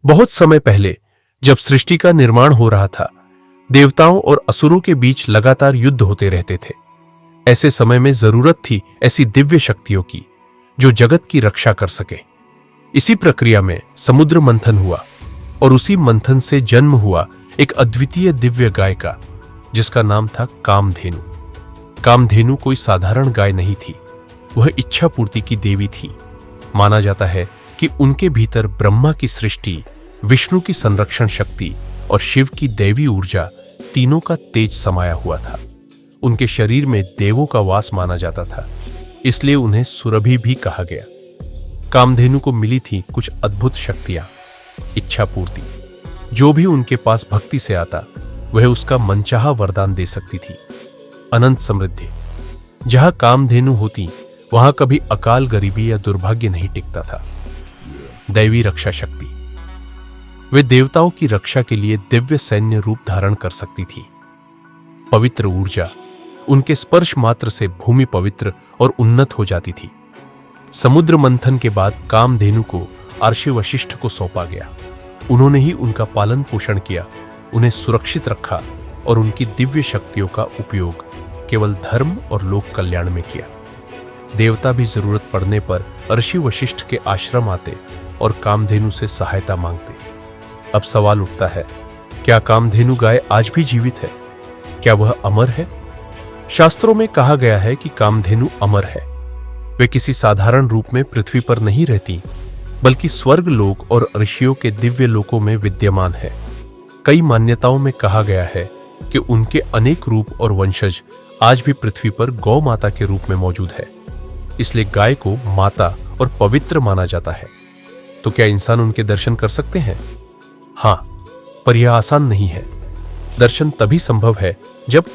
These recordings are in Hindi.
बहुत समय पहले जब सृष्टि का निर्माण हो रहा था, देवताओं और असुरों के बीच लगातार युद्ध होते रहते थे। ऐसे समय में जरूरत थी ऐसी दिव्य शक्तियों की जो जगत की रक्षा कर सके। इसी प्रक्रिया में समुद्र मंथन हुआ और उसी मंथन से जन्म हुआ एक अद्वितीय दिव्य गाय का, जिसका नाम था कामधेनु। कामधेनु कोई साधारण गाय नहीं थी, वह इच्छा पूर्ति की देवी थी। माना जाता है कि उनके भीतर ब्रह्मा की सृष्टि, विष्णु की संरक्षण शक्ति और शिव की दैवी ऊर्जा तीनों का तेज समाया हुआ था। उनके शरीर में देवों का वास माना जाता था, इसलिए उन्हें सुरभि भी कहा गया। कामधेनु को मिली थी कुछ अद्भुत शक्तियां। इच्छा पूर्ति, जो भी उनके पास भक्ति से आता वह उसका मनचाहा वरदान दे सकती थी। अनंत समृद्धि, जहां कामधेनु होती वहां कभी अकाल, गरीबी या दुर्भाग्य नहीं टिकता था। दैवी रक्षा शक्ति, वे देवताओं की रक्षा के लिए दिव्य सैन्य रूप धारण कर सकती थी। पवित्र ऊर्जा, उनके स्पर्श मात्र से भूमि पवित्र और उन्नत हो जाती थी। समुद्र मंथन के बाद कामधेनु को अर्षि वशिष्ठ को सौंपा गया। उन्होंने ही उनका पालन पोषण किया, उन्हें सुरक्षित रखा और उनकी दिव्य शक्तियों का उपयोग केवल धर्म और लोक कल्याण में किया। देवता भी जरूरत पड़ने पर अर्षि वशिष्ठ के आश्रम आते और कामधेनु से सहायता मांगते। अब सवाल उठता है, क्या कामधेनु गाय आज भी जीवित है? क्या वह अमर है? शास्त्रों में कहा गया है कि कामधेनु अमर है। वे किसी साधारण रूप में पृथ्वी पर नहीं रहती, बल्कि स्वर्ग लोक और ऋषियों के दिव्य लोकों में विद्यमान है। कई मान्यताओं में कहा गया है कि उनके अनेक रूप और वंशज आज भी पृथ्वी पर गौ माता के रूप में मौजूद है। इसलिए गाय को माता और पवित्र माना जाता है। तो क्या इंसान उनके दर्शन कर सकते हैं? हां, पर यह आसान नहीं है। दर्शन तभी संभव है जब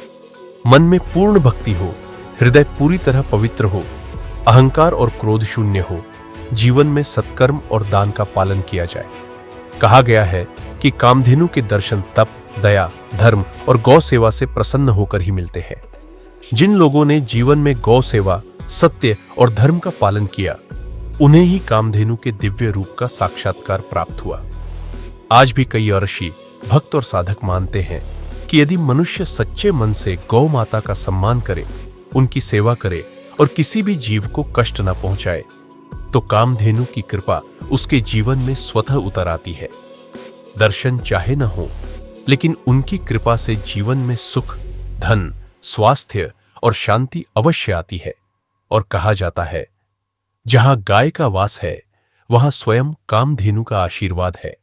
मन में पूर्ण भक्ति हो, हृदय पूरी तरह पवित्र हो, अहंकार और क्रोध शून्य हो, जीवन में सत्कर्म और दान का पालन किया जाए। कहा गया है कि कामधेनु के दर्शन तप, दया, धर्म और गौ सेवा से प्रसन्न होकर ही मिलते हैं। जिन लोगों ने जीवन में गौ सेवा, सत्य और धर्म का पालन किया, उन्हें ही कामधेनु के दिव्य रूप का साक्षात्कार प्राप्त हुआ। आज भी कई ऋषि, भक्त और साधक मानते हैं कि यदि मनुष्य सच्चे मन से गौ माता का सम्मान करे, उनकी सेवा करे और किसी भी जीव को कष्ट न पहुंचाए, तो कामधेनु की कृपा उसके जीवन में स्वतः उतर आती है। दर्शन चाहे न हो, लेकिन उनकी कृपा से जीवन में सुख, धन, स्वास्थ्य और शांति अवश्य आती है। और कहा जाता है, जहां गाय का वास है, वहां स्वयं कामधेनु का आशीर्वाद है।